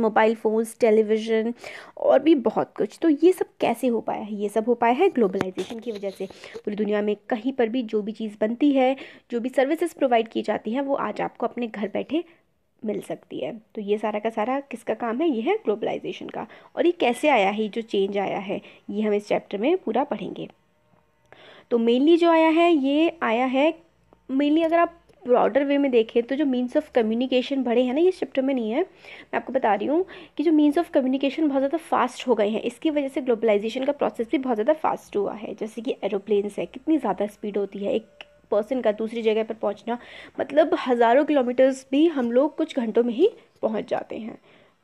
Mobile phones, television और भी बहुत कुछ। तो ये सब कैसे हो पाया है? ये सब हो पाया है ग्लोबलाइजेशन की वजह से। पूरी दुनिया में कहीं पर भी जो भी चीज़ बनती है, जो भी सर्विसेज प्रोवाइड की जाती हैं, वो आज आपको अपने घर बैठे मिल सकती है। तो ये सारा का सारा किसका काम है? ये है ग्लोबलाइजेशन का। और ये कैसे आया है, जो चेंज आया है, ये हम इस चैप्टर में पूरा पढ़ेंगे। तो मेनली जो आया है, ये आया है मेनली, अगर आप ब्रॉडर वे में देखें तो जो मीन्स ऑफ कम्युनिकेशन बढ़े हैं ना, ये चैप्टर में नहीं है, मैं आपको बता रही हूँ कि जो मीन्स ऑफ कम्युनिकेशन बहुत ज़्यादा फास्ट हो गए हैं, इसकी वजह से ग्लोबलाइजेशन का प्रोसेस भी बहुत ज़्यादा फास्ट हुआ है। जैसे कि एरोप्लेन्स है, कितनी ज़्यादा स्पीड होती है एक पर्सन का दूसरी जगह पर पहुंचना, मतलब हज़ारों किलोमीटर्स भी हम लोग कुछ घंटों में ही पहुंच जाते हैं।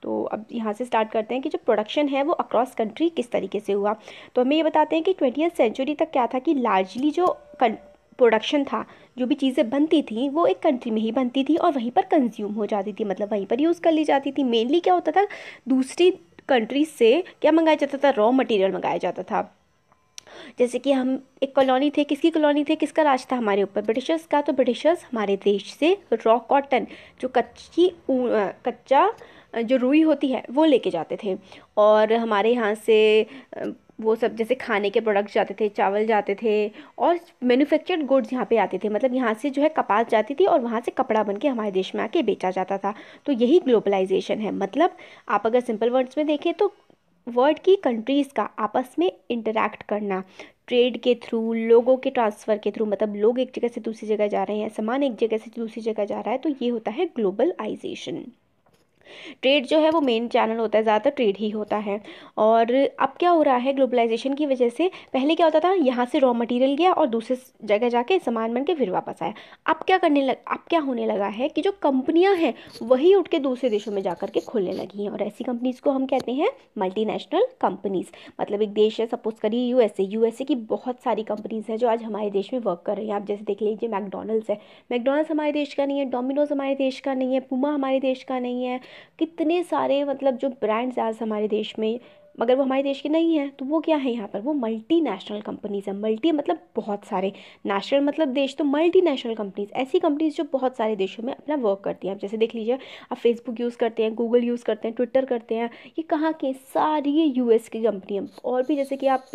तो अब यहाँ से स्टार्ट करते हैं कि जो प्रोडक्शन है वो अक्रॉस कंट्री किस तरीके से हुआ। तो हमें ये बताते हैं कि 20th सेंचुरी तक क्या था कि लार्जली जो प्रोडक्शन था, जो भी चीज़ें बनती थी वो एक कंट्री में ही बनती थी और वहीं पर कंज्यूम हो जाती थी, मतलब वहीं पर यूज़ कर ली जाती थी। मेनली क्या होता था, दूसरी कंट्रीज से क्या मंगाया जाता था? रॉ मटेरियल मंगाया जाता था। जैसे कि हम एक कॉलोनी थे, किसकी कॉलोनी थे, किसका राज था हमारे ऊपर? ब्रिटिशर्स का। तो ब्रिटिशर्स हमारे देश से रॉ कॉटन, जो कच्चा जो रुई होती है वो लेके जाते थे, और हमारे यहाँ से वो सब जैसे खाने के प्रोडक्ट्स जाते थे, चावल जाते थे, और मैन्युफैक्चर्ड गुड्स यहाँ पे आते थे, मतलब यहाँ से जो है कपास जाती थी और वहाँ से कपड़ा बन के हमारे देश में आके बेचा जाता था। तो यही ग्लोबलाइजेशन है। मतलब आप अगर सिंपल वर्ड्स में देखें तो वर्ल्ड की कंट्रीज़ का आपस में इंटरैक्ट करना, ट्रेड के थ्रू, लोगों के ट्रांसफ़र के थ्रू, मतलब लोग एक जगह से दूसरी जगह जा रहे हैं, सामान एक जगह से दूसरी जगह जा रहा है, तो ये होता है ग्लोबलाइजेशन। ट्रेड जो है वो मेन चैनल होता है, ज़्यादातर ट्रेड ही होता है। और अब क्या हो रहा है ग्लोबलाइजेशन की वजह से, पहले क्या होता था, यहाँ से रॉ मटेरियल गया और दूसरे जगह जाके सामान बन के फिर वापस आया। अब क्या होने लगा है कि जो कंपनियां हैं वही उठ के दूसरे देशों में जाकर के खुलने लगी हैं, और ऐसी कंपनीज को हम कहते हैं मल्टीनेशनल कंपनीज। मतलब एक देश है, सपोज करिए यूएसए की बहुत सारी कंपनीज हैं जो आज हमारे देश में वर्क कर रही हैं। आप जैसे देख लीजिए मैकडोनल्ड्स है, मैकडोनल्ड्स हमारे देश का नहीं है, डोमिनोज हमारे देश का नहीं है, पूमा हमारे देश का नहीं है, कितने सारे मतलब जो ब्रांड्स आज हमारे देश में, मगर वो हमारे देश के नहीं है, तो वो क्या है यहाँ पर? वो मल्टीनेशनल कंपनीज है। मल्टी मतलब बहुत सारे, नेशनल मतलब देश, तो मल्टीनेशनल कंपनीज, ऐसी कंपनीज जो बहुत सारे देशों में अपना वर्क करती हैं। आप जैसे देख लीजिए, आप फेसबुक यूज़ करते हैं, गूगल यूज़ करते हैं, ट्विटर करते हैं, ये कहाँ के? सारी ये यूएस की कंपनी है। और भी जैसे कि आप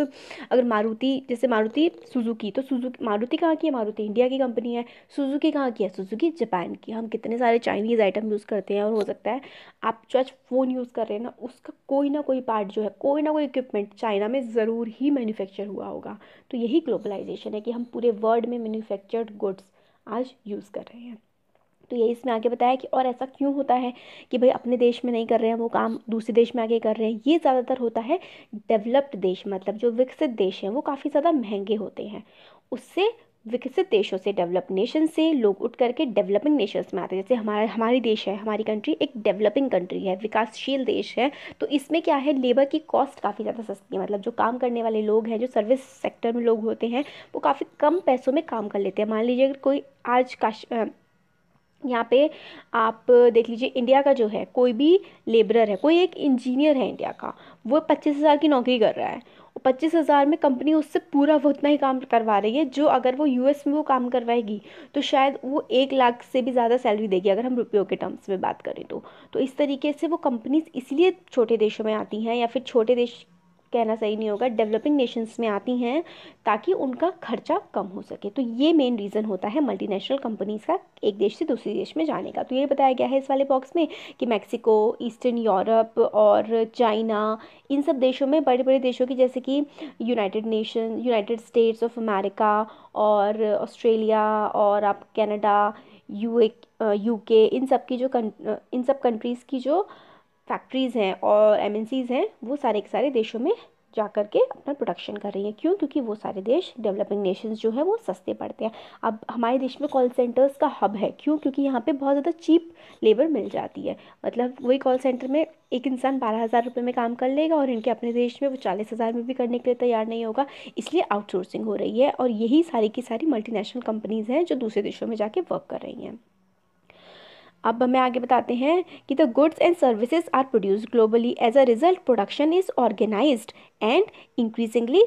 अगर मारुति सुजुकी, तो सुजुकी, मारुति कहाँ की है? मारुति इंडिया की कंपनी है। सुजुकी कहाँ की है? सुजुकी जापान की। हम कितने सारे चाइनीज़ आइटम यूज़ करते हैं, और हो सकता है आप जो आज फ़ोन यूज़ कर रहे हैं ना, उसका कोई ना कोई पार्ट जो है, कोई ना कोई इक्विपमेंट चाइना में ज़रूर ही मैन्युफैक्चर हुआ होगा। तो यही ग्लोबलाइजेशन है कि हम पूरे वर्ल्ड में मैन्युफैक्चर्ड गुड्स आज यूज़ कर रहे हैं। तो ये इसमें आगे बताया कि और ऐसा क्यों होता है कि भाई अपने देश में नहीं कर रहे हैं वो काम, दूसरे देश में आगे कर रहे हैं। ये ज़्यादातर होता है डेवलप्ड देश, मतलब जो विकसित देश हैं वो काफ़ी ज़्यादा महंगे होते हैं, उससे विकसित देशों से, डेवलप नेशन से लोग उठ करके डेवलपिंग नेशंस में आते हैं। जैसे हमारी देश है, हमारी कंट्री एक डेवलपिंग कंट्री है, विकासशील देश है। तो इसमें क्या है, लेबर की कॉस्ट काफ़ी ज़्यादा सस्ती है, मतलब जो काम करने वाले लोग हैं, जो सर्विस सेक्टर में लोग होते हैं, वो काफ़ी कम पैसों में काम कर लेते हैं। मान लीजिए अगर कोई आज यहाँ पे आप देख लीजिए, इंडिया का जो है कोई भी लेबरर है, कोई एक इंजीनियर है इंडिया का, वो 25,000 की नौकरी कर रहा है, और 25,000 में कंपनी उससे पूरा वो उतना ही काम करवा रही है जो अगर वो यूएस में वो काम करवाएगी तो शायद वो 1 लाख से भी ज़्यादा सैलरी देगी, अगर हम रुपयों के टर्म्स में बात करें तो इस तरीके से वो कंपनीज इसलिए छोटे देशों में आती हैं, या फिर छोटे देश कहना सही नहीं होगा, डेवलपिंग नेशंस में आती हैं, ताकि उनका खर्चा कम हो सके। तो ये मेन रीज़न होता है मल्टीनेशनल कंपनीज़ का एक देश से दूसरे देश में जाने का। तो ये बताया गया है इस वाले बॉक्स में कि मैक्सिको, ईस्टर्न यूरोप और चाइना, इन सब देशों में, बड़े बड़े देशों की जैसे कि यूनाइटेड स्टेट्स ऑफ अमेरिका और ऑस्ट्रेलिया और आप कनाडा, यूके, इन सब कंट्रीज़ की जो फैक्ट्रीज़ हैं और एमएनसीज़ हैं, वो सारे के सारे देशों में जा कर के अपना प्रोडक्शन कर रही हैं। क्यों? क्योंकि वो सारे देश, डेवलपिंग नेशंस जो है वो सस्ते पड़ते हैं। अब हमारे देश में कॉल सेंटर्स का हब है, क्यों? क्योंकि यहाँ पे बहुत ज़्यादा चीप लेबर मिल जाती है। मतलब वही कॉल सेंटर में एक इंसान 12,000 रुपये में काम कर लेगा, और इनके अपने देश में वो 40,000 में भी करने के लिए तैयार नहीं होगा, इसलिए आउटसोर्सिंग हो रही है। और यही सारी की सारी मल्टीनेशनल कंपनीज़ हैं जो दूसरे देशों में जाके वर्क कर रही हैं। अब हमें आगे बताते हैं कि the goods and services are produced globally, as a result production is organised and increasingly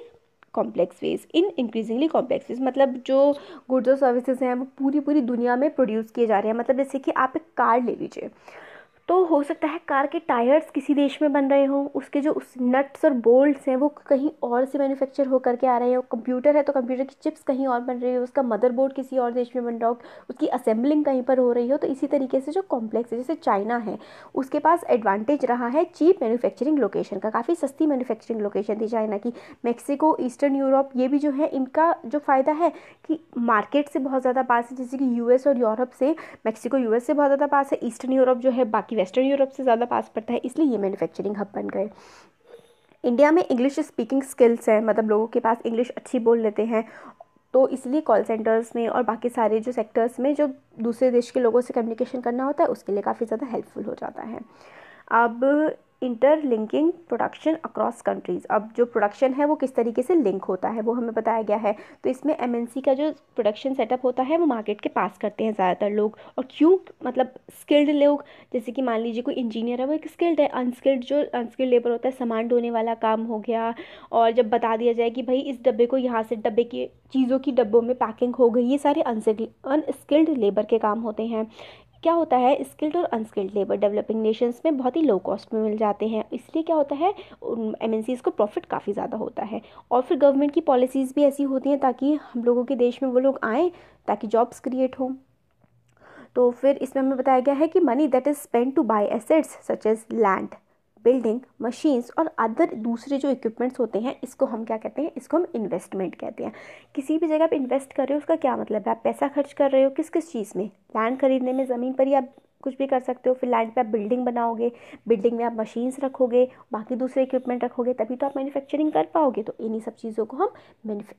complex ways. मतलब जो गुड्स और सर्विसेज हैं वो पूरी पूरी दुनिया में प्रोड्यूस किए जा रहे हैं। मतलब जैसे कि आप एक कार ले लीजिए, तो हो सकता है कार के टायर्स किसी देश में बन रहे हों, उसके जो उस नट्स और बोल्ट्स हैं वो कहीं और से मैन्युफैक्चर हो करके आ रहे हो, कंप्यूटर है तो कंप्यूटर की चिप्स कहीं और बन रही हो, उसका मदरबोर्ड किसी और देश में बन रहा हो, उसकी असेंबलिंग कहीं पर हो रही हो। तो इसी तरीके से जो कॉम्प्लेक्स है, जैसे चाइना है, उसके पास एडवांटेज रहा है चीप मैन्युफैक्चरिंग लोकेशन का, काफ़ी सस्ती मैन्युफैक्चरिंग लोकेशन थी चाइना की। मैक्सिको, ईस्टर्न यूरोप, ये भी जो है इनका जो फ़ायदा है कि मार्केट से बहुत ज़्यादा पास है, जैसे कि यूएस और यूरोप से मैक्सिको यूएस से बहुत ज़्यादा पास है, ईस्टर्न यूरोप जो है बाकी वेस्टर्न यूरोप से ज़्यादा पास पड़ता है, इसलिए ये मैन्युफैक्चरिंग हब बन गए। इंडिया में इंग्लिश स्पीकिंग स्किल्स हैं, मतलब लोगों के पास इंग्लिश अच्छी बोल लेते हैं, तो इसलिए कॉल सेंटर्स में और बाकी सारे जो सेक्टर्स में जो दूसरे देश के लोगों से कम्युनिकेशन करना होता है उसके लिए काफ़ी ज़्यादा हेल्पफुल हो जाता है। अब इंटरलिंकिंग प्रोडक्शन अक्रॉस कंट्रीज़, अब जो प्रोडक्शन है वो किस तरीके से लिंक होता है वो हमें बताया गया है। तो इसमें एमएनसी का जो प्रोडक्शन सेटअप होता है वो मार्केट के पास करते हैं ज़्यादातर लोग, और क्यों, मतलब स्किल्ड लोग, जैसे कि मान लीजिए कोई इंजीनियर है वो एक स्किल्ड है, जो अनस्किल्ड लेबर होता है सामान ढोने वाला काम हो गया, और जब बता दिया जाए कि भाई इस डब्बे को यहाँ से डब्बे की चीज़ों की डब्बों में पैकिंग हो गई, ये सारे अनस्किल्ड लेबर के काम होते हैं। क्या होता है, स्किल्ड और अनस्किल्ड लेबर डेवलपिंग नेशंस में बहुत ही लो कॉस्ट में मिल जाते हैं, इसलिए क्या होता है एमएनसीज को प्रॉफिट काफ़ी ज़्यादा होता है। और फिर गवर्नमेंट की पॉलिसीज़ भी ऐसी होती हैं ताकि हम लोगों के देश में वो लोग आएँ, ताकि जॉब्स क्रिएट हों। तो फिर इसमें हमें बताया गया है कि money that is spend to buy assets such as land, building, machines और अदर दूसरे जो इक्विपमेंट्स होते हैं, इसको हम क्या कहते हैं, इसको हम इन्वेस्टमेंट कहते हैं। किसी भी जगह आप इन्वेस्ट कर रहे हो उसका क्या मतलब है, आप पैसा खर्च कर रहे हो किस किस चीज़ में, लैंड खरीदने में, ज़मीन पर ही आप कुछ भी कर सकते हो, फिर लैंड पे आप बिल्डिंग बनाओगे, बिल्डिंग में आप मशीन्स रखोगे, बाकी दूसरे इक्विपमेंट रखोगे, तभी तो आप मैन्युफैक्चरिंग कर पाओगे। तो इन्हीं सब चीज़ों को हम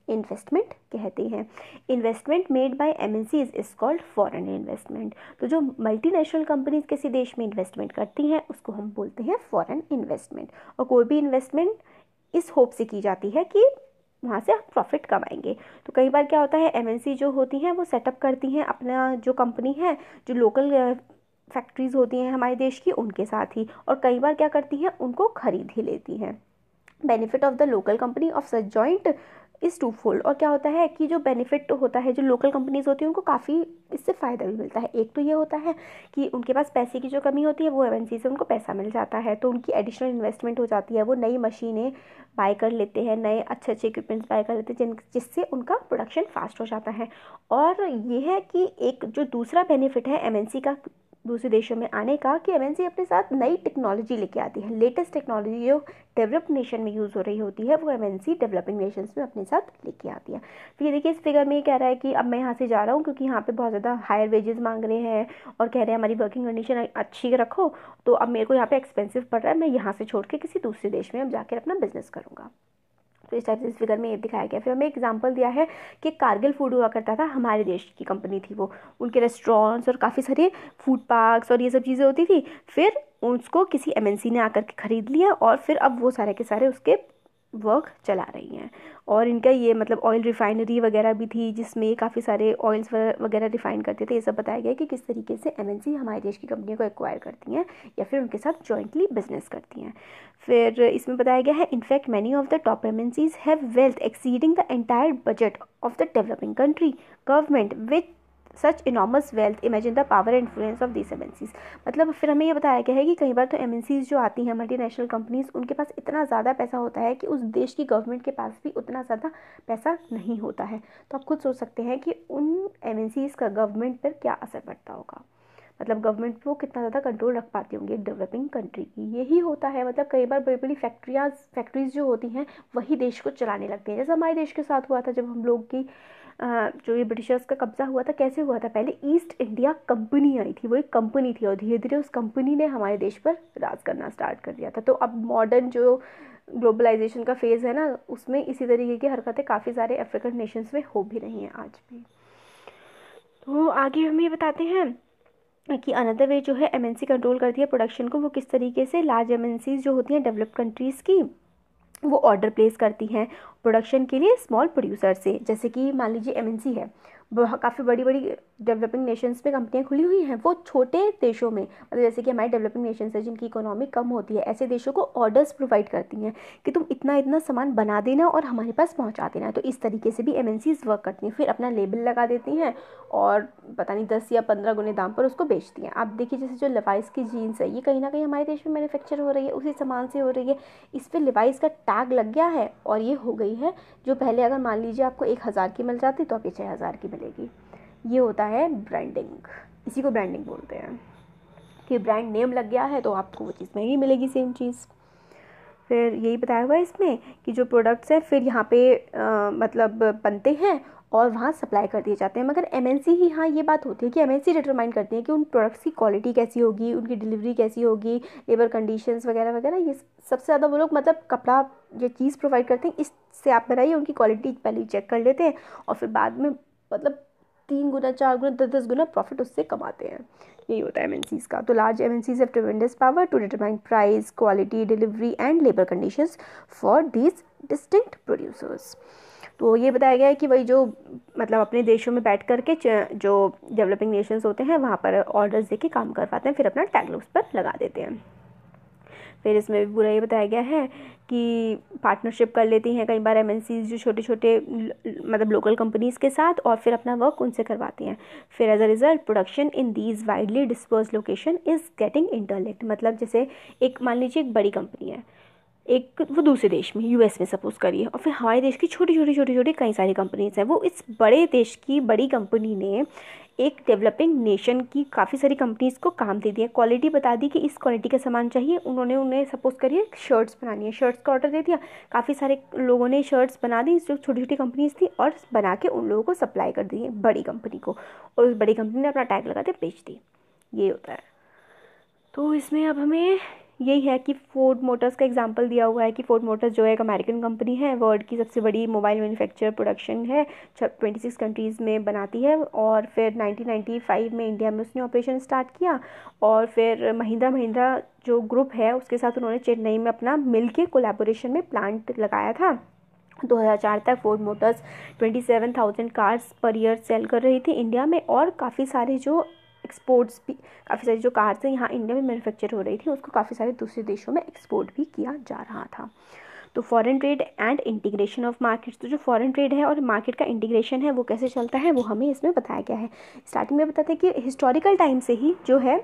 इन्वेस्टमेंट कहते हैं। Investment made by MNCs is called foreign investment. तो जो मल्टीनेशनल कंपनीज किसी देश में इन्वेस्टमेंट करती हैं उसको हम बोलते हैं फॉरेन इन्वेस्टमेंट। और कोई भी इन्वेस्टमेंट इस होप से की जाती है कि वहाँ से आप प्रॉफिट कमाएंगे। तो कई बार क्या होता है, एमएनसी जो होती हैं वो सेटअप करती हैं अपना जो कंपनी है, जो लोकल फैक्ट्रीज़ होती हैं हमारे देश की उनके साथ ही, और कई बार क्या करती हैं उनको खरीद ही लेती हैं। Benefit of the local company of such joint is two fold. और क्या होता है कि जो बेनिफिट होता है, जो लोकल कंपनीज़ होती हैं उनको काफ़ी इससे फ़ायदा भी मिलता है। एक तो ये होता है कि उनके पास पैसे की जो कमी होती है वो एमएनसी से उनको पैसा मिल जाता है, तो उनकी एडिशनल इन्वेस्टमेंट हो जाती है, वो नई मशीनें बाय कर लेते हैं, नए अच्छे अच्छे इक्विपमेंट्स बाय कर लेते हैं जिससे उनका प्रोडक्शन फास्ट हो जाता है। और ये है कि एक जो दूसरा बेनिफिट है एमएनसी का दूसरे देशों में आने का, कि एमएनसी अपने साथ नई टेक्नोलॉजी लेके आती है, लेटेस्ट टेक्नोलॉजी जो डेवलप्ड नेशन में यूज़ हो रही होती है वो एमएनसी डेवलपिंग नेशंस में अपने साथ लेके आती है। फिर देखिए इस फिगर में ये कह रहा है कि अब मैं यहाँ से जा रहा हूँ क्योंकि यहाँ पे बहुत ज़्यादा हायर वेजेस मांग रहे हैं और कह रहे हैं हमारी वर्किंग कंडीशन अच्छी रखो, तो अब मेरे को यहाँ पे एक्सपेंसिव पड़ रहा है, मैं यहाँ से छोड़ के किसी दूसरे देश में अब जाकर अपना बिजनेस करूँगा। तो इस टाइप से इस फिगर में ये दिखाया गया। फिर हमें एग्जांपल दिया है कि कारगिल फूड हुआ करता था, हमारे देश की कंपनी थी वो, उनके रेस्टोरेंट्स और काफ़ी सारे फूड पार्क्स और ये सब चीज़ें होती थी। फिर उसको किसी एमएनसी ने आकर के ख़रीद लिया और फिर अब वो सारे के सारे उसके वर्क चला रही हैं। और इनका ये मतलब ऑयल रिफाइनरी वगैरह भी थी जिसमें काफ़ी सारे ऑयल्स वगैरह रिफाइन करते थे। ये सब बताया गया कि किस तरीके से एमएनसी हमारे देश की कंपनियों को एक्वायर करती हैं या फिर उनके साथ जॉइंटली बिजनेस करती हैं। फिर इसमें बताया गया है in fact many of the top MNCs have wealth exceeding the entire budget of the developing country government with such enormous wealth, imagine the power and influence of this MNCs. मतलब फिर हमें ये बताया गया है कि कई बार तो एमएनसीज जो आती हैं मल्टीनेशनल कंपनीज, उनके पास इतना ज़्यादा पैसा होता है कि उस देश की गवर्नमेंट के पास भी उतना ज़्यादा पैसा नहीं होता है। तो आप खुद सोच सकते हैं कि उन एमएनसीज का गवर्नमेंट पर क्या असर पड़ता होगा, मतलब गवर्नमेंट वो कितना ज़्यादा कंट्रोल रख पाती होंगी एक डेवलपिंग कंट्री की। यही होता है, मतलब कई बार बड़ी बड़ी फैक्ट्रीज जो होती हैं वही देश को चलाने लगती हैं। जैसे हमारे देश के साथ हुआ था जब हम लोग की जो ये ब्रिटिशर्स का कब्जा हुआ था, कैसे हुआ था, पहले ईस्ट इंडिया कंपनी आई थी, वो एक कंपनी थी और धीरे धीरे उस कंपनी ने हमारे देश पर राज करना स्टार्ट कर दिया था। तो अब मॉडर्न जो ग्लोबलाइजेशन का फेज़ है ना, उसमें इसी तरीके की हरकतें काफ़ी सारे अफ्रीकन नेशंस में हो भी रही हैं आज भी। तो आगे हम ये बताते हैं कि अनदर वे जो है एमएनसी कंट्रोल करती है प्रोडक्शन को, वो किस तरीके से लार्ज एमएनसीज जो होती हैं डेवलप्ड कंट्रीज़ की, वो ऑर्डर प्लेस करती हैं प्रोडक्शन के लिए स्मॉल प्रोड्यूसर से। जैसे कि मान लीजिए एमएनसी है, काफ़ी बड़ी बड़ी डेवलपिंग नेशंस में कंपनियां खुली हुई हैं, वो छोटे देशों में, मतलब जैसे कि हमारे डेवलपिंग नेशंस है जिनकी इकोनॉमी कम होती है, ऐसे देशों को ऑर्डर्स प्रोवाइड करती हैं कि तुम इतना इतना सामान बना देना और हमारे पास पहुंचा देना। तो इस तरीके से भी एमएनसीज वर्क करती हैं, फिर अपना लेबल लगा देती हैं और पता नहीं 10 या 15 गुने दाम पर उसको बेचती हैं। आप देखिए जैसे जो लिवाइस की जीन्स है, ये कहीं ना कहीं हमारे देश में मैन्युफैक्चर हो रही है, उसी सामान से हो रही है, इस पर लिवाइस का टैग लग गया है और ये हो गई है, जो पहले अगर मान लीजिए आपको 1,000 की मिल जाती तो अब ये 6,000 की मिलेगी। ये होता है ब्रांडिंग, इसी को ब्रांडिंग बोलते हैं कि ब्रांड नेम लग गया है तो आपको वो चीज़ महंगी मिलेगी सेम चीज़। फिर यही बताया हुआ है इसमें कि जो प्रोडक्ट्स हैं फिर यहाँ पे मतलब बनते हैं और वहाँ सप्लाई कर दिए जाते हैं, मगर एमएनसी ही, हाँ ये बात होती है कि एमएनसी डिटरमाइन करती है कि उन प्रोडक्ट्स की क्वालिटी कैसी होगी, उनकी डिलीवरी कैसी होगी, लेबर कंडीशंस वगैरह वगैरह, ये सबसे ज़्यादा वो लोग मतलब कपड़ा जो चीज़ प्रोवाइड करते हैं इससे आप बनाइए, उनकी क्वालिटी पहले चेक कर लेते हैं और फिर बाद में मतलब 3 गुना 4 गुना 10 गुना प्रॉफिट उससे कमाते हैं। यही होता है एमएनसीज का। तो large MNCs have tremendous power to determine price, quality, delivery and labour conditions for these distinct producers. तो ये बताया गया है कि वही जो मतलब अपने देशों में बैठ करके जो डेवलपिंग नेशंस होते हैं वहाँ पर ऑर्डर्स देके काम करवाते हैं, फिर अपना टैग उस पर लगा देते हैं। फिर इसमें भी पूरा ये बताया गया है कि पार्टनरशिप कर लेती हैं कई बार एमएनसीज जो छोटे छोटे मतलब लोकल कंपनीज़ के साथ, और फिर अपना वर्क उनसे करवाती हैं। फिर as a result production in these widely disperse location is getting interlinked. मतलब जैसे एक मान लीजिए एक बड़ी कंपनी है, एक वो दूसरे देश में यूएस में सपोज करिए, और फिर हमारे देश की छोटी छोटी छोटी छोटी कई सारी कंपनीज हैं, वो इस बड़े देश की बड़ी कंपनी ने एक डेवलपिंग नेशन की काफ़ी सारी कंपनीज़ को काम दे दिया, क्वालिटी बता दी कि इस क्वालिटी का सामान चाहिए, उन्होंने उन्हें सपोज करिए शर्ट्स बनानी है, शर्ट्स का ऑर्डर दे दिया, काफ़ी सारे लोगों ने शर्ट्स बना दी जो छोटी छोटी कंपनीज थी और बना के उन लोगों को सप्लाई कर दी बड़ी कंपनी को, और उस बड़ी कंपनी ने अपना टैग लगा के बेच दी। ये होता है। तो इसमें अब हमें यही है कि फोर्ड मोटर्स का एग्जांपल दिया हुआ है कि फोर्ड मोटर्स जो है एक अमेरिकन कंपनी है, वर्ल्ड की सबसे बड़ी मोबाइल मैन्युफैक्चर प्रोडक्शन है, 26 कंट्रीज़ में बनाती है, और फिर 1995 में इंडिया में उसने ऑपरेशन स्टार्ट किया, और फिर महिंद्रा जो ग्रुप है उसके साथ उन्होंने चेन्नई में अपना मिल के कोलैबोरेशन में प्लांट लगाया था। 2004 तक Ford Motors 27,000 cars per year cell कर रही थी इंडिया में, और काफ़ी सारे जो एक्सपोर्ट्स भी, काफ़ी सारी जो कार्स हैं यहाँ इंडिया में मैन्युफैक्चर हो रही थी उसको काफ़ी सारे दूसरे देशों में एक्सपोर्ट भी किया जा रहा था। तो foreign trade and integration of markets, तो जो फॉरेन ट्रेड है और मार्केट का इंटीग्रेशन है वो कैसे चलता है वो हमें इसमें बताया गया है। स्टार्टिंग में बताते हैं कि हिस्टोरिकल टाइम से ही जो है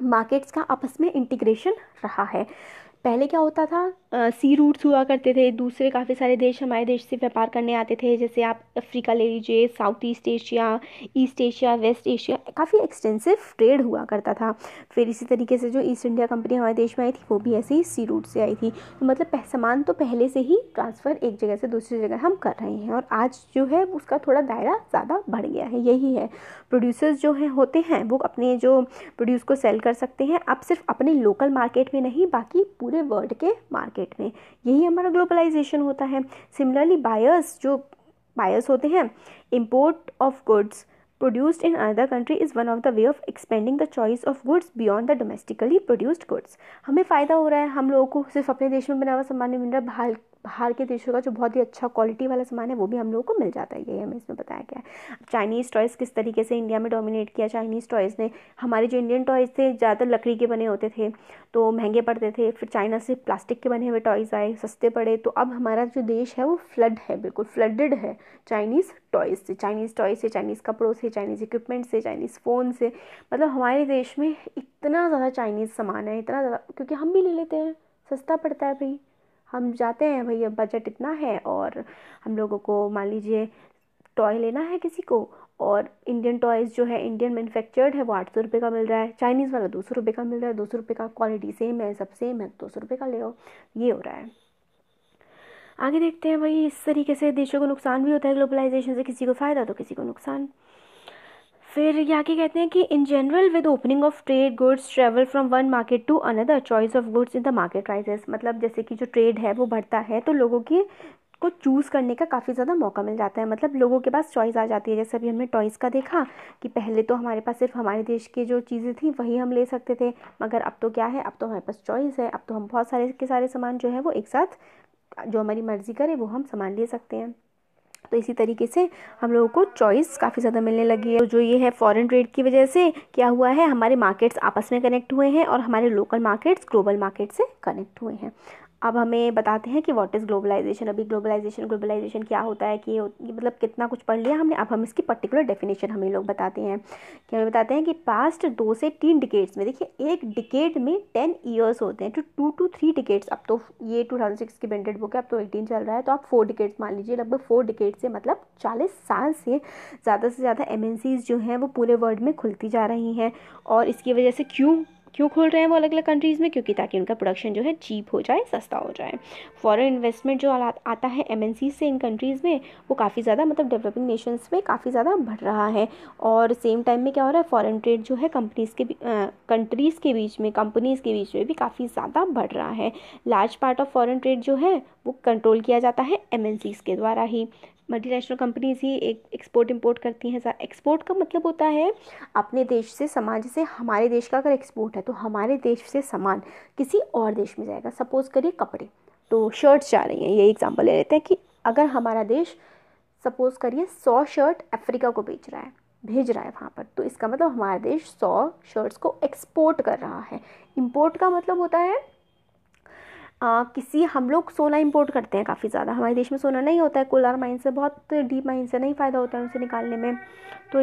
मार्केट्स का आपस में इंटीग्रेशन रहा है। पहले क्या होता था, सी रूट्स हुआ करते थे, दूसरे काफ़ी सारे देश हमारे देश से व्यापार करने आते थे, जैसे आप अफ्रीका ले लीजिए, south east Asia, west Asia, काफ़ी एक्सटेंसिव ट्रेड हुआ करता था। फिर इसी तरीके से जो ईस्ट इंडिया कंपनी हमारे देश में आई थी वो भी ऐसे ही सी रूट से आई थी। तो मतलब सामान तो पहले से ही ट्रांसफ़र एक जगह से दूसरी जगह हम कर रहे हैं, और आज जो है उसका थोड़ा दायरा ज़्यादा बढ़ गया है। यही है, प्रोड्यूसर्स जो है होते हैं वो अपने जो प्रोड्यूस को सेल कर सकते हैं, अब सिर्फ अपने लोकल मार्केट में नहीं बाकी पूरे वर्ल्ड के मार्केट में। यही हमारा ग्लोबलाइजेशन होता है। सिमिलरली बायर्स होते हैं, import of goods produced in another country is one of the way of expanding the choice of goods beyond the domestically produced goods। हमें फ़ायदा हो रहा है, हम लोगों को सिर्फ अपने देश में बना हुआ सामान नहीं मिल रहा, बाहर के देशों का जो बहुत ही अच्छा क्वालिटी वाला सामान है वो भी हम लोगों को मिल जाता है। यही हमें इसमें बताया गया है। चाइनीज़ टॉयज़ किस तरीके से इंडिया में डोमिनेट किया, चाइनीज़ टॉयज़ ने, हमारे जो इंडियन टॉयज़ थे ज़्यादातर लकड़ी के बने होते थे तो महंगे पड़ते थे, फिर चाइना से प्लास्टिक के बने हुए टॉयज़ आए, सस्ते पड़े, तो अब हमारा जो देश है वो फ्लड है, बिल्कुल फ्लडेड है चाइनीज़ टॉयज़ से, चाइनीज़ कपड़ों से, चाइनीज़ इक्विपमेंट से, चाइनीज़ फ़ोन से। मतलब हमारे देश में इतना ज़्यादा चाइनीज़ सामान है, इतना ज़्यादा, क्योंकि हम भी ले लेते हैं, सस्ता पड़ता है भाई, हम जाते हैं भैया बजट इतना है, और हम लोगों को मान लीजिए टॉय लेना है किसी को, और इंडियन टॉयज़ जो है इंडियन मैन्युफैक्चर्ड है वो 800 रुपये का मिल रहा है, चाइनीज़ वाला 200 रुपये का मिल रहा है, 200 रुपये का, क्वालिटी सेम है, सब सेम है, 200 रुपये का ले आओ। ये हो रहा है। आगे देखते हैं भाई, इस तरीके से देशों को नुकसान भी होता है ग्लोबलाइजेशन से, किसी को फ़ायदा तो किसी को नुकसान। फिर यहाँ के कहते हैं कि in general with opening of trade goods travel from one market to another, choice of goods in the market rises. मतलब जैसे कि जो ट्रेड है वो बढ़ता है तो लोगों की को चूज़ करने का काफ़ी ज़्यादा मौका मिल जाता है, मतलब लोगों के पास चॉइस आ जाती है। जैसे अभी हमने टॉयज़ का देखा कि पहले तो हमारे पास सिर्फ हमारे देश की जो चीज़ें थी वही हम ले सकते थे, मगर अब तो क्या है, अब तो हमारे पास चॉइस है, अब तो हम बहुत सारे के सारे सामान जो है वो एक साथ जो हमारी मर्ज़ी करे वो हम सामान ले सकते हैं। तो इसी तरीके से हम लोगों को चॉइस काफ़ी ज़्यादा मिलने लगी है। तो जो ये है फॉरेन ट्रेड की वजह से क्या हुआ है, हमारे मार्केट्स आपस में कनेक्ट हुए हैं और हमारे लोकल मार्केट्स ग्लोबल मार्केट से कनेक्ट हुए हैं। अब हमें बताते हैं कि व्हाट इज़ ग्लोबलाइजेशन। अभी ग्लोबलाइजेशन क्या होता है, कि ये मतलब कितना कुछ पढ़ लिया हमने। अब हम इसकी पर्टिकुलर डेफिनेशन हमें लोग बताते हैं कि हमें बताते हैं कि पास्ट 2 से 3 डिकेड्स में, देखिए एक डिकेड में 10 ईयर्स होते हैं, तो 2 to 3 डिकेड्स। अब तो ये 2006 की ब्रांडेड बुक है, अब तो 18 चल रहा है, तो आप 4 डिकेड्स मान लीजिए। लगभग 4 डिकेड से मतलब 40 साल से ज़्यादा एमएनसीज जो हैं वो पूरे वर्ल्ड में खुलती जा रही हैं। और इसकी वजह से क्यों खोल रहे हैं वो अलग अलग कंट्रीज़ में, क्योंकि ताकि उनका प्रोडक्शन जो है चीप हो जाए, सस्ता हो जाए। फॉरेन इन्वेस्टमेंट जो आता है एमएनसी से इन कंट्रीज़ में, वो काफ़ी ज़्यादा मतलब डेवलपिंग नेशंस में काफ़ी ज़्यादा बढ़ रहा है। और सेम टाइम में क्या हो रहा है, फॉरेन ट्रेड जो है कंट्रीज़ के बीच में भी काफ़ी ज़्यादा बढ़ रहा है। Large part of foreign trade जो है वो कंट्रोल किया जाता है एमएनसीज के द्वारा ही। मल्टीनेशनल कंपनीज ही एक एक्सपोर्ट इंपोर्ट करती हैं। एक्सपोर्ट का मतलब होता है अपने देश से सामान, जैसे हमारे देश का अगर एक्सपोर्ट है तो हमारे देश से सामान किसी और देश में जाएगा। सपोज करिए कपड़े, तो शर्ट्स जा रही हैं, ये एग्जांपल ले लेते हैं कि अगर हमारा देश सपोज करिए 100 शर्ट अफ्रीका को भेज रहा है वहाँ पर, तो इसका मतलब हमारा देश 100 शर्ट्स को एक्सपोर्ट कर रहा है। इंपोर्ट का मतलब होता है किसी, हम लोग सोना इंपोर्ट करते हैं काफ़ी ज़्यादा, हमारे देश में सोना नहीं होता है, कोलार माइन से, बहुत डीप माइन से, नहीं फ़ायदा होता है उसे निकालने में। तो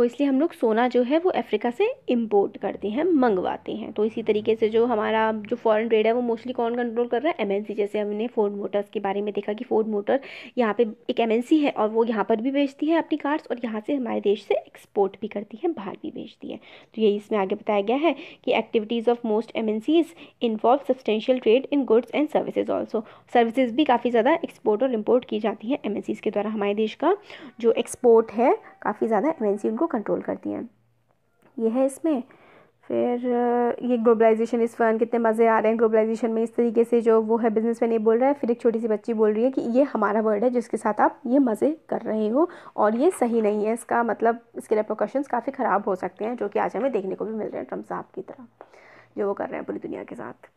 इसलिए हम लोग सोना जो है वो अफ्रीका से इंपोर्ट करते हैं, मंगवाते हैं। तो इसी तरीके से जो हमारा जो फॉरेन ट्रेड है वो मोस्टली कौन कंट्रोल कर रहा है, एमएनसी। जैसे हमने फोर्ड मोटर्स के बारे में देखा कि फोर्ड मोटर यहाँ पे एक एमएनसी है और वो यहाँ पर भी बेचती है अपनी कार्स, और यहाँ से हमारे देश से एक्सपोर्ट भी करती है, बाहर भी बेचती है। तो यही इसमें आगे बताया गया है कि activities of most MNCs involve substantial trade in goods and services also. Services भी काफ़ी ज़्यादा एक्सपोर्ट और इम्पोर्ट की जाती हैं एमएनसीज के द्वारा। हमारे देश का जो एक्सपोर्ट है काफ़ी ज़्यादा एमएनसी उनको कंट्रोल करती हैं। ये है इसमें। फिर ये ग्लोबलाइजेशन इस फन, कितने मज़े आ रहे हैं ग्लोबलाइजेशन में। इस तरीके से जो वो है बिजनेसमैन ये बोल रहा है, फिर एक छोटी सी बच्ची बोल रही है कि ये हमारा वर्ड है जिसके साथ आप ये मज़े कर रहे हो और ये सही नहीं है, इसका मतलब इसके रेपरकशंस काफ़ी ख़राब हो सकते हैं, जो कि आज हमें देखने को भी मिल रहे हैं ट्रम्प साहब की तरह जो वो कर रहे हैं पूरी दुनिया के साथ।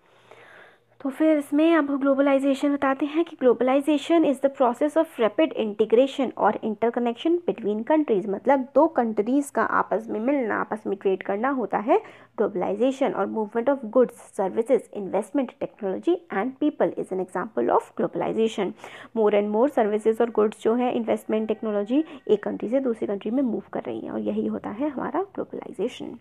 तो फिर इसमें अब ग्लोबलाइजेशन बताते हैं कि globalisation is the process of rapid integration और इंटरकनेक्शन बिटवीन कंट्रीज़। मतलब 2 कंट्रीज़ का आपस में मिलना, आपस में ट्रेड करना होता है ग्लोबलाइजेशन। और movement of goods, services, investment, technology and people is an example of globalisation. More and more services और गुड्स जो है, इन्वेस्टमेंट, टेक्नोलॉजी एक कंट्री से दूसरी कंट्री में मूव कर रही हैं, और यही होता है हमारा ग्लोबलाइजेशन।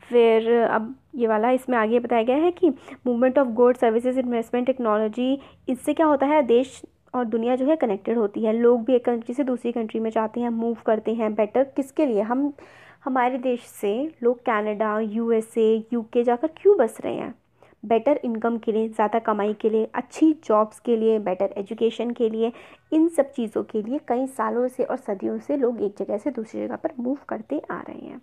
फिर अब ये वाला इसमें आगे बताया गया है कि movement of goods, services, investment, technology, इससे क्या होता है, देश और दुनिया जो है कनेक्टेड होती है। लोग भी एक कंट्री से दूसरी कंट्री में जाते हैं, मूव करते हैं बेटर किसके लिए, हमारे देश से लोग कनाडा, यूएसए, यूके जाकर क्यों बस रहे हैं, बेटर इनकम के लिए, ज़्यादा कमाई के लिए, अच्छी जॉब्स के लिए, बेटर एजुकेशन के लिए। इन सब चीज़ों के लिए कई सालों से और सदियों से लोग एक जगह से दूसरी जगह पर मूव करते आ रहे हैं।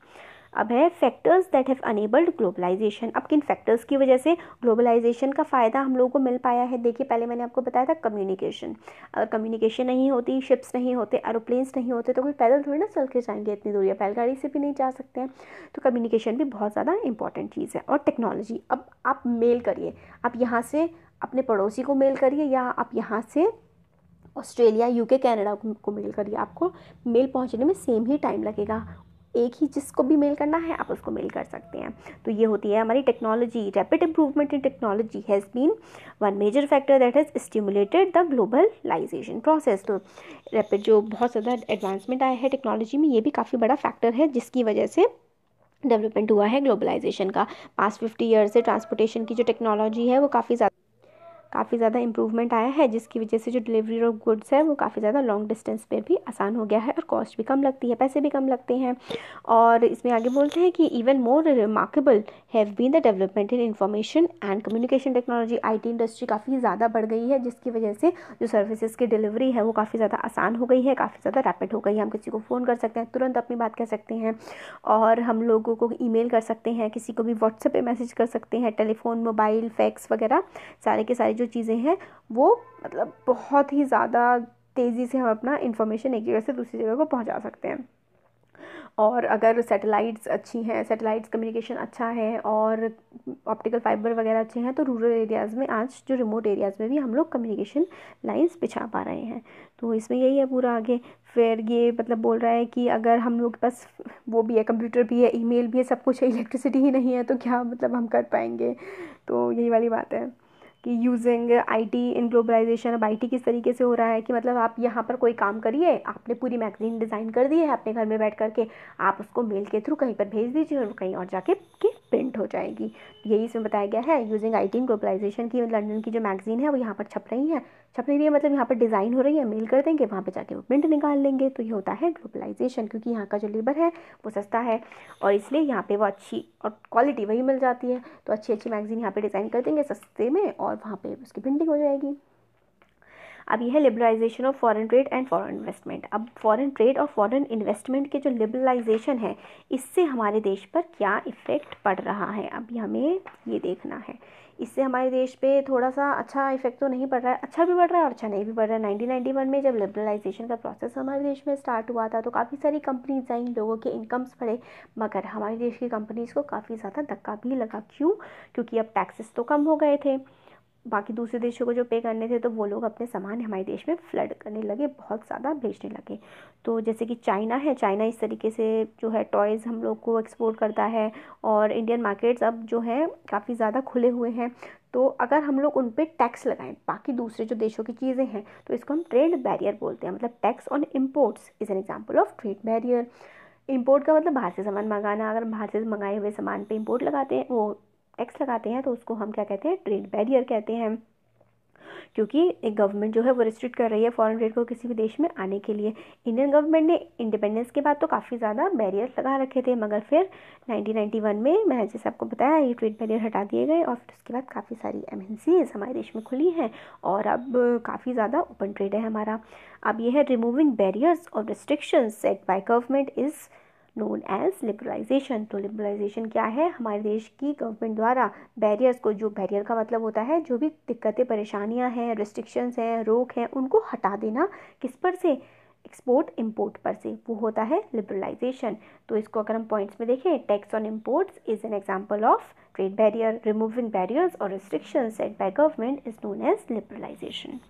अब है factors that have enabled globalisation. अब किन फैक्टर्स की वजह से ग्लोबलाइजेशन का फ़ायदा हम लोगों को मिल पाया है। देखिए पहले मैंने आपको बताया था कम्युनिकेशन। अगर कम्युनिकेशन नहीं होती, शिप्स नहीं होते, एरोप्लेन्स नहीं होते, तो कोई पैदल थोड़ी ना चल के जाएंगे इतनी दूर, या बैलगाड़ी से भी नहीं जा सकते हैं। तो कम्युनिकेशन भी बहुत ज़्यादा इंपॉर्टेंट चीज़ है। और टेक्नोलॉजी, अब आप मेल करिए, आप यहाँ से अपने पड़ोसी को मेल करिए, या आप यहाँ से ऑस्ट्रेलिया, यूके, कनाडा को मेल करिए, आपको मेल पहुँचने में सेम ही टाइम लगेगा। एक ही जिसको भी मेल करना है आप उसको मेल कर सकते हैं। तो ये होती है हमारी technology. Rapid improvement in technology has been one major factor that has stimulated the globalisation process. तो रैपिड जो बहुत ज़्यादा एडवांसमेंट आया है टेक्नोलॉजी में, ये भी काफ़ी बड़ा फैक्टर है जिसकी वजह से डेवलपमेंट हुआ है ग्लोबलाइजेशन का। पास्ट 50 ईयर से ट्रांसपोर्टेशन की जो टेक्नोलॉजी है वो काफ़ी ज़्यादा इंप्रूवमेंट आया है, जिसकी वजह से जो डिलीवरी ऑफ गुड्स है वो काफ़ी ज़्यादा लॉन्ग डिस्टेंस पे भी आसान हो गया है, और कॉस्ट भी कम लगती है, पैसे भी कम लगते हैं। और इसमें आगे बोलते हैं कि even more remarkable have been the development in information and communication technology. IT industry काफ़ी ज़्यादा बढ़ गई है, जिसकी वजह से जो सर्विसेज की डिलीवरी है वो काफ़ी ज़्यादा आसान हो गई है, काफ़ी ज़्यादा रैपिड हो गई है। हम किसी को फ़ोन कर सकते हैं, तुरंत अपनी बात कह सकते हैं, और हम लोगों को ईमेल कर सकते हैं, किसी को भी व्हाट्सएप पे मैसेज कर सकते हैं, टेलीफोन, मोबाइल, फैक्स वगैरह सारे के सारी जो चीज़ें हैं वो मतलब बहुत ही ज़्यादा तेज़ी से हम अपना इन्फॉर्मेशन एक जगह से दूसरी जगह को पहुंचा सकते हैं। और अगर सैटेलाइट्स अच्छी हैं, सैटेलाइट्स कम्युनिकेशन अच्छा है और ऑप्टिकल फाइबर वगैरह अच्छे हैं, तो रूरल एरियाज़ में आज जो रिमोट एरियाज़ में भी हम लोग कम्युनिकेशन लाइंस बिछा पा रहे हैं। तो इसमें यही है पूरा आगे। फिर ये मतलब बोल रहा है कि अगर हम लोग के पास वो भी है, कंप्यूटर भी है, ईमेल भी है, सब कुछ है, इलेक्ट्रिसिटी ही नहीं है तो क्या मतलब हम कर पाएंगे। तो यही वाली बात है कि यूजिंग आईटी इन ग्लोबलाइजेशन। अब आईटी किस तरीके से हो रहा है कि मतलब आप यहाँ पर कोई काम करिए, आपने पूरी मैगजीन डिज़ाइन कर दी है अपने घर में बैठ करके, आप उसको मेल के थ्रू कहीं पर भेज दीजिए और कहीं और जाके की प्रिंट हो जाएगी। यही इसमें बताया गया है यूजिंग आईटी इन ग्लोबलाइजेशन की। लंदन की जो मैगजीन है वो यहाँ पर छप रही है, छप नहीं रही है मतलब यहाँ पर डिज़ाइन हो रही है, मेल कर देंगे, वहाँ पर जाके वो प्रिंट निकाल लेंगे। तो ये होता है ग्लोबलाइजेशन, क्योंकि यहाँ का जो लेबर है वो सस्ता है और इसलिए यहाँ पे वो अच्छी और क्वालिटी वही मिल जाती है। तो अच्छी अच्छी मैगजीन यहाँ पे डिज़ाइन कर देंगे सस्ते में और वहाँ पे उसकी प्रिंटिंग हो जाएगी। अब यह है liberalisation of foreign trade and foreign investment. अब फॉरेन ट्रेड और फॉरेन इन्वेस्टमेंट के जो लिबरलाइजेशन है, इससे हमारे देश पर क्या इफ़ेक्ट पड़ रहा है, अभी हमें ये देखना है। इससे हमारे देश पे थोड़ा सा अच्छा इफेक्ट तो नहीं पड़ रहा है, अच्छा भी पड़ रहा है और अच्छा नहीं भी पड़ रहा है। 1991 में जब लिबरलाइजेशन का प्रोसेस हमारे देश में स्टार्ट हुआ था तो काफ़ी सारी कंपनीज आई, लोगों के इनकम्स बढ़े, मगर हमारे देश की कंपनीज़ को काफ़ी ज़्यादा धक्का भी लगा। क्यों? क्योंकि अब टैक्सेस तो कम हो गए थे, बाकी दूसरे देशों को जो पे करने थे, तो वो लोग अपने सामान हमारे देश में फ्लड करने लगे, बहुत ज़्यादा भेजने लगे। तो जैसे कि चाइना है, चाइना इस तरीके से जो है टॉयज़ हम लोग को एक्सपोर्ट करता है और इंडियन मार्केट्स अब जो है काफ़ी ज़्यादा खुले हुए हैं। तो अगर हम लोग उन पर टैक्स लगाएं बाकी दूसरे जो देशों की चीज़ें हैं, तो इसको हम ट्रेड बैरियर बोलते हैं। मतलब tax on imports is an example of trade barrier. Import का मतलब बाहर से सामान मंगाना, अगर बाहर से मंगाए हुए सामान पे इम्पोर्ट लगाते हैं, वो टैक्स लगाते हैं, तो उसको हम क्या कहते हैं? ट्रेड बैरियर कहते हैं। क्योंकि एक गवर्नमेंट जो है वो रिस्ट्रिक्ट कर रही है फॉरेन ट्रेड को किसी भी देश में आने के लिए। इंडियन गवर्नमेंट ने इंडिपेंडेंस के बाद तो काफ़ी ज़्यादा बैरियर लगा रखे थे, मगर फिर 1991 में मैंने जैसे आपको बताया ये ट्रेड बैरियर हटा दिए गए और फिर उसके बाद काफ़ी सारी एमएनसीज हमारे देश में खुली हैं और अब काफ़ी ज़्यादा ओपन ट्रेड है हमारा। अब ये है रिमूविंग बैरियर्स और restrictions set by government is known as liberalisation. तो लिबरलाइजेशन क्या है? हमारे देश की गवर्नमेंट द्वारा बैरियर्स को, जो बैरियर का मतलब होता है जो भी दिक्कतें परेशानियां हैं, रिस्ट्रिक्शंस हैं, रोक हैं, उनको हटा देना। किस पर से? एक्सपोर्ट इम्पोर्ट पर से, वो होता है लिबरलाइजेशन। तो इसको अगर हम पॉइंट्स में देखें, tax on imports is an example of trade barrier, removing barriers और restrictions set by government is known as liberalisation.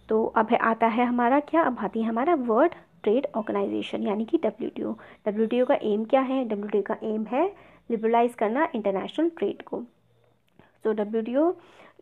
तो अब आता है हमारा क्या? अब आती है हमारा वर्ल्ड ट्रेड ऑर्गेनाइजेशन यानी कि डब्ल्यूटीओ। डब्ल्यूटीओ का एम क्या है? डब्ल्यूटीओ का एम है लिबरलाइज करना इंटरनेशनल ट्रेड को। So WTO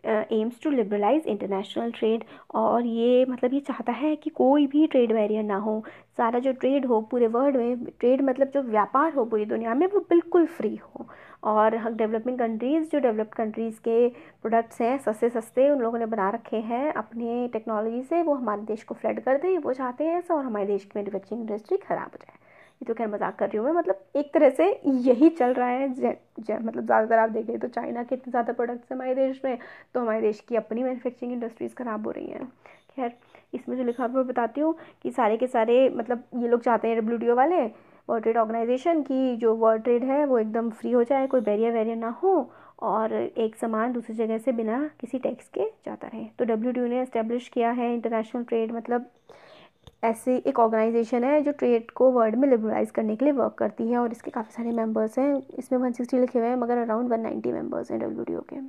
aims to liberalize international trade, और ये मतलब ये चाहता है कि कोई भी ट्रेड बैरियर ना हो, सारा जो ट्रेड हो पूरे वर्ल्ड में, ट्रेड मतलब जो व्यापार हो पूरी दुनिया में, वो बिल्कुल फ्री हो। और डेवलपिंग कंट्रीज़, जो डेवलप्ड कंट्रीज़ के प्रोडक्ट्स हैं सस्ते सस्ते उन लोगों ने बना रखे हैं अपने टेक्नोलॉजी से, वो हमारे देश को फ्लड कर दे, वो चाहते हैं ऐसा, और हमारे देश की मैन्युफैक्चरिंग इंडस्ट्री ख़राब हो जाए। ये तो खैर मजाक कर रही हूँ मैं, मतलब एक तरह से यही चल रहा है। मतलब ज़्यादातर आप देखें तो चाइना के इतने ज़्यादा प्रोडक्ट्स हैं हमारे देश में, तो हमारे देश की अपनी मैन्युफैक्चरिंग इंडस्ट्रीज़ ख़राब हो रही हैं। खैर इसमें जो लिखा हुआ मैं बताती हूँ कि सारे के सारे मतलब ये लोग चाहते हैं डब्ल्यूटीओ वाले, वर्ल्ड ट्रेड ऑर्गेनाइजेशन की जो वर्ल्ड ट्रेड है वो एकदम फ्री हो जाए, कोई बैरियर वैरियर ना हो और एक सामान दूसरी जगह से बिना किसी टैक्स के जाता रहे। तो डब्ल्यूटीओ ने एस्टेब्लिश किया है इंटरनेशनल ट्रेड, मतलब ऐसे एक ऑर्गेनाइजेशन है जो ट्रेड को वर्ल्ड में लिबरलाइज करने के लिए वर्क करती है और इसके काफ़ी सारे मेंबर्स हैं। इसमें 160 लिखे हुए हैं मगर अराउंड 190 मेंबर्स हैं डब्ल्यूटीओ के।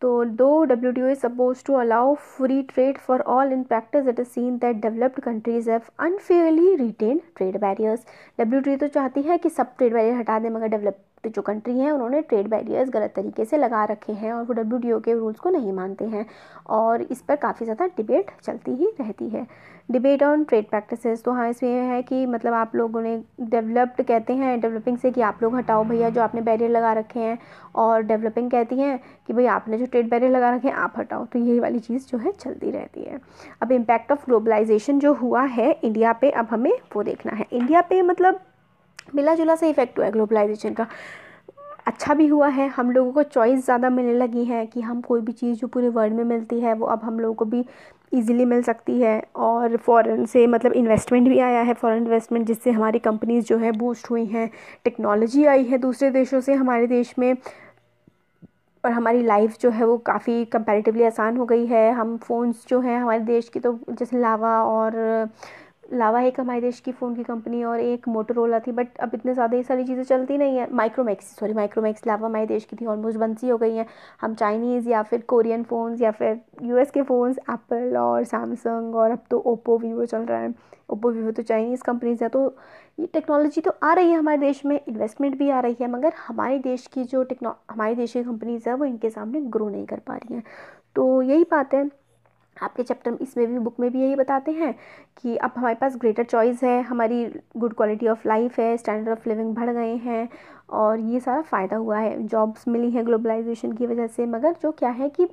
तो दो WTO is supposed to allow free trade for all, in practice it is seen that developed countries have unfairly retained trade barriers। WTO तो चाहती है कि सब ट्रेड बैरियर हटा दें, मगर डेवलप्ड जो कंट्री हैं उन्होंने ट्रेड बैरियर्स गलत तरीके से लगा रखे हैं और वो WTO के रूल्स को नहीं मानते हैं और इस पर काफ़ी ज़्यादा डिबेट चलती ही रहती है। डिबेट ऑन ट्रेड प्रैक्टिसेस, तो हाँ इसमें यह है कि मतलब आप लोगों ने डेवलप्ड कहते हैं डेवलपिंग से कि आप लोग हटाओ भैया जो आपने बैरियर लगा रखे हैं, और डेवलपिंग कहती हैं कि भाई आपने जो ट्रेड बैरियर लगा रखे हैं आप हटाओ। तो यही वाली चीज़ जो है चलती रहती है। अब इम्पैक्ट ऑफ ग्लोबलाइजेशन जो हुआ है इंडिया पे, अब हमें वो देखना है। इंडिया पे मतलब मिला जुला सा इफेक्ट हुआ है ग्लोबलाइजेशन का। अच्छा भी हुआ है, हम लोगों को चॉइस ज़्यादा मिलने लगी है कि हम कोई भी चीज़ जो पूरे वर्ल्ड में मिलती है वो अब हम लोगों को भी इजीली मिल सकती है। और फॉरेन से मतलब इन्वेस्टमेंट भी आया है, फॉरेन इन्वेस्टमेंट, जिससे हमारी कंपनीज़ जो है बूस्ट हुई हैं। टेक्नोलॉजी आई है दूसरे देशों से हमारे देश में, और हमारी लाइफ जो है वो काफ़ी कंपैरेटिवली आसान हो गई है। हम फ़ोन्स जो हैं हमारे देश की, तो जैसे लावा और लावा एक हमारे देश की फ़ोन की कंपनी और एक मोटोरोला थी, बट अब इतने ज़्यादा ये सारी चीज़ें चलती नहीं है। माइक्रोमैक्स लावा हमारे देश की थी, ऑलमोस्ट बंद सी हो गई हैं। हम चाइनीज़ या फिर कोरियन फ़ोन्स या फिर यूएस के फ़ोन्स, एप्पल और सैमसंग, और अब तो ओप्पो वीवो चल रहा है। ओप्पो वीवो तो चाइनीज़ कंपनीज़ हैं। तो ये टेक्नोलॉजी तो आ रही है हमारे देश में, इन्वेस्टमेंट भी आ रही है, मगर हमारे देश की जो हमारे देश की कंपनीज़ है वो इनके सामने ग्रो नहीं कर पा रही हैं। तो यही बात है, आपके चैप्टर इसमें भी, बुक में भी यही बताते हैं कि अब हमारे पास ग्रेटर चॉइस है, हमारी गुड क्वालिटी ऑफ लाइफ है, स्टैंडर्ड ऑफ लिविंग बढ़ गए हैं, और ये सारा फ़ायदा हुआ है, जॉब्स मिली हैं ग्लोबलाइजेशन की वजह से। मगर जो क्या है कि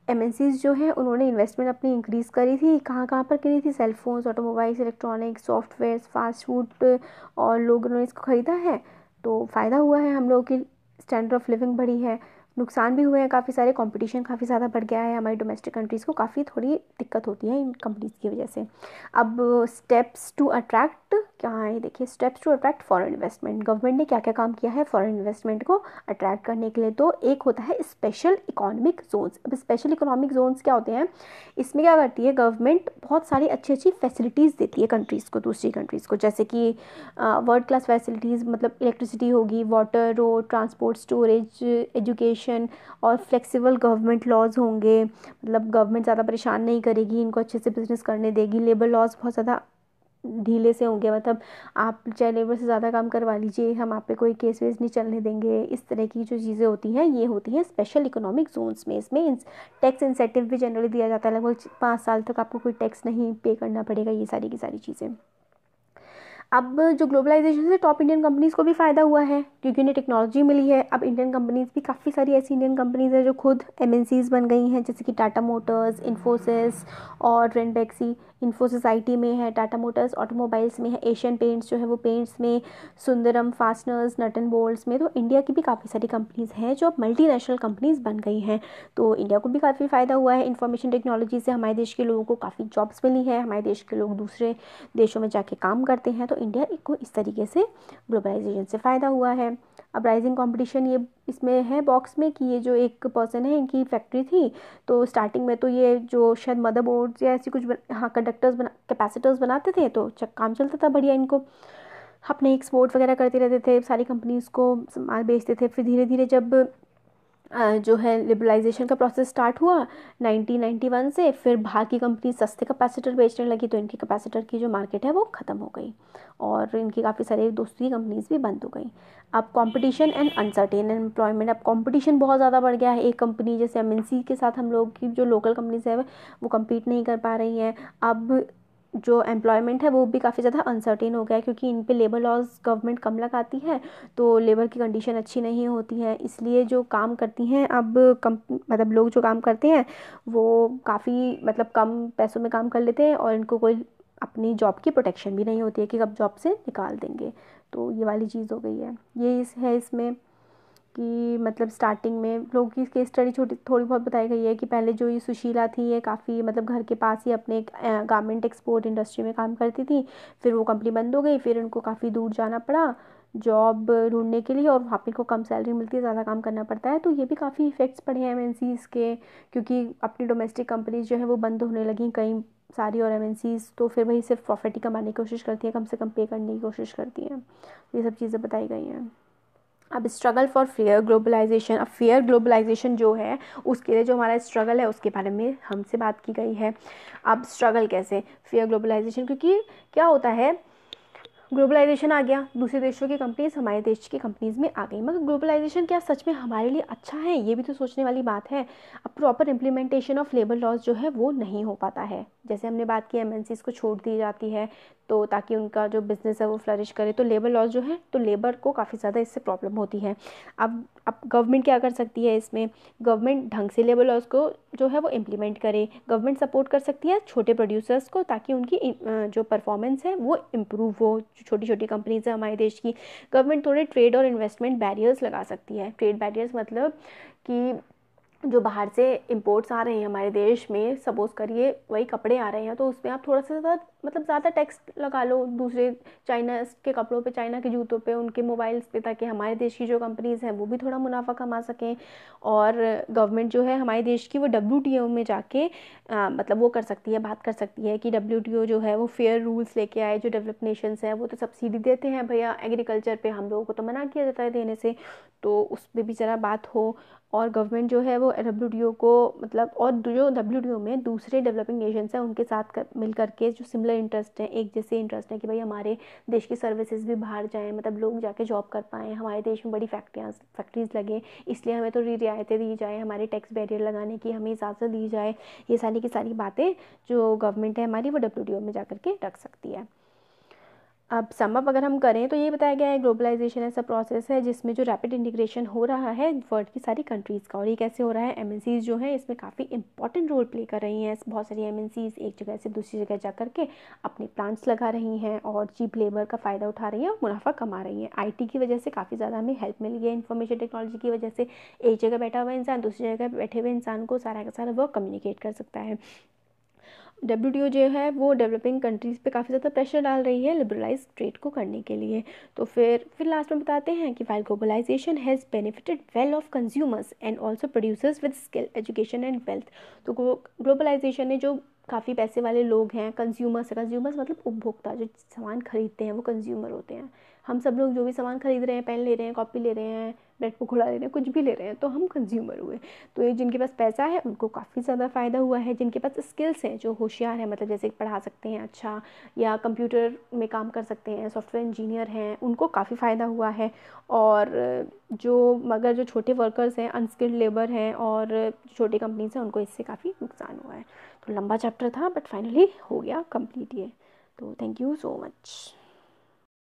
एमएनसीज जो हैं उन्होंने इन्वेस्टमेंट अपनी इंक्रीज़ करी थी, कहाँ कहाँ पर करी थी, cellphones, automobiles, electronics, software, fast food, और लोगों ने इसको ख़रीदा है। तो फ़ायदा हुआ है, हम लोगों की स्टैंडर्ड ऑफ लिविंग बढ़ी है। नुकसान भी हुए हैं काफ़ी सारे, कंपटीशन काफ़ी ज़्यादा बढ़ गया है, हमारी डोमेस्टिक कंट्रीज़ को काफ़ी थोड़ी दिक्कत होती है इन कंपनीज़ की वजह से। अब स्टेप्स टू अट्रैक्ट, क्या है देखिए, steps to attract foreign investment. Government ने क्या क्या काम किया है फॉरेन इन्वेस्टमेंट को अट्रैक्ट करने के लिए। तो एक होता है स्पेशल इकोनॉमिक जोन्स। अब स्पेशल इकोनॉमिक जोन्स क्या होते हैं, इसमें क्या करती है गवर्नमेंट, बहुत सारी अच्छी अच्छी फैसिलिटीज़ देती है कंट्रीज़ को, दूसरी कंट्रीज़ को, जैसे कि वर्ल्ड क्लास फैसिलिटीज़, मतलब इलेक्ट्रिसिटी होगी, water, road, transport, storage, education, और फ्लेक्सिबल गवर्नमेंट लॉज होंगे, मतलब गवर्नमेंट ज़्यादा परेशान नहीं करेगी, इनको अच्छे से बिजनेस करने देगी। लेबर लॉज बहुत ज़्यादा ढीले से होंगे, मतलब आप चाहे लेबर से ज़्यादा काम करवा लीजिए, हम आप पे कोई केस वेस नहीं चलने देंगे। इस तरह की जो चीज़ें होती हैं ये होती हैं स्पेशल इकोनॉमिक जोन्स में। इसमें टैक्स इंसेंटिव भी जनरली दिया जाता है, लगभग 5 साल तक आपको कोई टैक्स नहीं पे करना पड़ेगा, ये सारी की सारी चीज़ें। अब जो ग्लोबलाइजेशन से टॉप इंडियन कंपनीज़ को भी फ़ायदा हुआ है, क्योंकि उन्हें टेक्नोलॉजी मिली है। अब इंडियन कंपनीज़ भी, काफ़ी सारी ऐसी इंडियन कंपनीज़ हैं जो खुद एमएनसीज़ बन गई हैं, जैसे कि टाटा मोटर्स, इन्फोसिस और रेनबैक्सी। इन्फोसिस आईटी में है, टाटा मोटर्स ऑटोमोबाइल्स में है, एशियन पेंट्स जो है वो पेंट्स में, Sundaram fasteners, nut and bolts में। तो इंडिया की भी काफ़ी सारी कंपनीज़ हैं जो अब मल्टीनेशनल कंपनीज़ बन गई हैं। तो इंडिया को भी काफ़ी फ़ायदा हुआ है इंफॉर्मेशन टेक्नोलॉजी से। हमारे देश के लोगों को काफ़ी जॉब्स मिली है, हमारे देश के लोग दूसरे देशों में जाके काम करते हैं। तो इंडिया को इस तरीके से ग्लोबलाइजेशन से फ़ायदा हुआ है। अब राइजिंग कंपटीशन, ये इसमें है बॉक्स में कि ये जो एक पर्सन है इनकी फैक्ट्री थी, तो स्टार्टिंग में तो ये जो शायद मदरबोर्ड्स या ऐसी कुछ हाँ कंडक्टर्स कैपेसिटर्स बनाते थे, तो काम चलता था बढ़िया, इनको अपने एक्सपोर्ट वगैरह करते रहते थे, सारी कंपनीज़ को माल बेचते थे। फिर धीरे धीरे जब जो है लिबरलाइजेशन का प्रोसेस स्टार्ट हुआ 1991 से, फिर बाहर की कंपनी सस्ते कैपेसिटर बेचने लगी, तो इनकी कैपेसिटर की जो मार्केट है वो ख़त्म हो गई, और इनकी काफ़ी सारी दूसरी कंपनीज भी बंद हो गई। अब कंपटीशन एंड अनसर्टेन एम्प्लॉयमेंट, अब कंपटीशन बहुत ज़्यादा बढ़ गया है। एक कंपनी जैसे एमएनसी के साथ हम लोग की जो लोकल कंपनीज है वो कम्पीट नहीं कर पा रही हैं। अब जो एम्प्लॉयमेंट है वो भी काफ़ी ज़्यादा अनसर्टेन हो गया है, क्योंकि इन पे लेबर लॉज गवर्नमेंट कम लगाती है, तो लेबर की कंडीशन अच्छी नहीं होती है। इसलिए जो काम करती हैं अब मतलब लोग जो काम करते हैं वो काफ़ी मतलब कम पैसों में काम कर लेते हैं, और इनको कोई अपनी जॉब की प्रोटेक्शन भी नहीं होती है कि कब जॉब से निकाल देंगे। तो ये वाली चीज़ हो गई है। ये है इसमें कि मतलब स्टार्टिंग में लोगों की केस स्टडी छोटी थोड़ी बहुत बताई गई है कि पहले जो ये सुशीला थी ये काफ़ी मतलब घर के पास ही अपने गारमेंट एक्सपोर्ट इंडस्ट्री में काम करती थी। फिर वो कंपनी बंद हो गई, फिर उनको काफ़ी दूर जाना पड़ा जॉब ढूंढने के लिए, और वहाँ पे इनको कम सैलरी मिलती है, ज़्यादा काम करना पड़ता है। तो ये भी काफ़ी इफ़ेक्ट्स पड़े हैं एमएनसीज़ के, क्योंकि अपनी डोमेस्टिक कंपनीज जो है वो बंद होने लगी कई सारी, और एमएनसीज़ तो फिर वही सिर्फ प्रॉफिट ही कमाने की कोशिश करती है, कम से कम पे करने की कोशिश करती हैं। ये सब चीज़ें बताई गई हैं। अब स्ट्रगल फॉर फेयर ग्लोबलाइजेशन, अब फेयर ग्लोबलाइजेशन जो है उसके लिए जो हमारा स्ट्रगल है उसके बारे में हमसे बात की गई है। अब स्ट्रगल कैसे फेयर ग्लोबलाइजेशन, क्योंकि क्या होता है ग्लोबलाइजेशन आ गया, दूसरे देशों की कंपनीज हमारे देश की कंपनीज में आ गई, मगर ग्लोबलाइजेशन क्या सच में हमारे लिए अच्छा है, ये भी तो सोचने वाली बात है। अब proper implementation of labour laws जो है वो नहीं हो पाता है। जैसे हमने बात की एमएनसीज को छूट दी जाती है तो ताकि उनका जो बिज़नेस है वो फ्लरिश करे, तो लेबर लॉज जो है तो लेबर को काफ़ी ज़्यादा इससे प्रॉब्लम होती है। अब गवर्नमेंट क्या कर सकती है इसमें, गवर्नमेंट ढंग से लेबर लॉज को जो है वो इम्प्लीमेंट करे। गवर्नमेंट सपोर्ट कर सकती है छोटे प्रोड्यूसर्स को, ताकि उनकी जो परफॉर्मेंस है वो इम्प्रूव हो। जो छोटी छोटी कंपनीज है हमारे देश की, गवर्नमेंट थोड़े ट्रेड और इन्वेस्टमेंट बैरियर्स लगा सकती है। ट्रेड बैरियर्स मतलब कि जो बाहर से इंपोर्ट्स आ रहे हैं हमारे देश में, सपोज़ करिए वही कपड़े आ रहे हैं, तो उसमें आप थोड़ा सा ज़्यादा मतलब ज़्यादा टैक्स लगा लो दूसरे चाइना के कपड़ों पे, चाइना के जूतों पे, उनके मोबाइल्स पे, ताकि हमारे देश की जो कंपनीज़ हैं वो भी थोड़ा मुनाफा कमा सकें। और गवर्नमेंट जो है हमारे देश की वो WTO में जाके मतलब वो कर सकती है, बात कर सकती है कि WTO जो है वो फेयर रूल्स लेके आए। जो डेवलप नेशंस हैं वो तो सब्सिडी देते हैं भैया एग्रीकल्चर पे, हम लोगों को तो मना किया जाता है देने से, तो उस पर भी ज़रा बात हो। और गवर्नमेंट जो है वो WTO को मतलब, और जो WTO में दूसरे डेवलपिंग नेशंस हैं उनके साथ मिल करके जो सिमिलर इंटरेस्ट हैं, एक जैसे इंटरेस्ट है कि भाई हमारे देश की सर्विसेज भी बाहर जाएँ, मतलब लोग जाके जॉब कर पाएँ, हमारे देश में बड़ी फैक्ट्रीज़ लगे, इसलिए हमें तो रियायतें दी जाए, हमारे टैक्स बैरियर लगाने की हमें इजाज़त दी जाए। ये सारी की सारी बातें जो गवर्नमेंट है हमारी वो WTO में जा करके रख सकती है। अब सम अप अगर हम करें तो ये बताया गया है ग्लोबलाइजेशन ऐसा प्रोसेस है जिसमें जो रैपिड इंटीग्रेशन हो रहा है वर्ल्ड की सारी कंट्रीज़ का। और ये कैसे हो रहा है, MNCs जो है इसमें काफ़ी इंपॉर्टेंट रोल प्ले कर रही हैं। बहुत सारी MNCs एक जगह से दूसरी जगह जा करके अपने प्लांट्स लगा रही हैं और चीप लेबर का फ़ायदा उठा रही हैं और मुनाफा कमा रही हैं। IT की वजह से काफ़ी ज़्यादा हमें हेल्प मिल गई है, इन्फॉर्मेशन टेक्नोलॉजी की वजह से एक जगह बैठा हुआ इंसान दूसरी जगह बैठे हुए इंसान को सारा का सारा वर्क कम्युनिकेट कर सकता है। WTO जो है वो डेवलपिंग कंट्रीज़ पे काफ़ी ज़्यादा प्रेशर डाल रही है लिबरलाइज ट्रेड को करने के लिए। तो फिर लास्ट में बताते हैं कि while globalisation has benefited well of consumers and also producers with skill education and wealth. तो ग्लोबलाइजेशन ने जो काफ़ी पैसे वाले लोग हैं, कंज्यूमर्स मतलब उपभोक्ता, जो सामान खरीदते हैं वो कंज्यूमर होते हैं। हम सब लोग जो भी सामान खरीद रहे हैं, पेन ले रहे हैं, कॉपी ले रहे हैं, ब्रेड पकौड़ा ले रहे हैं, कुछ भी ले रहे हैं, तो हम कंज्यूमर हुए। तो ये जिनके पास पैसा है उनको काफ़ी ज़्यादा फ़ायदा हुआ है, जिनके पास स्किल्स हैं, जो होशियार हैं, मतलब जैसे पढ़ा सकते हैं अच्छा, या कंप्यूटर में काम कर सकते हैं, सॉफ्टवेयर इंजीनियर हैं, उनको काफ़ी फ़ायदा हुआ है। और मगर जो छोटे वर्कर्स हैं, अनस्किल्ड लेबर हैं और छोटी कंपनीज हैं, उनको इससे काफ़ी नुकसान हुआ है। तो लंबा चैप्टर था बट फाइनली हो गया कंप्लीट ये। तो थैंक यू सो मच।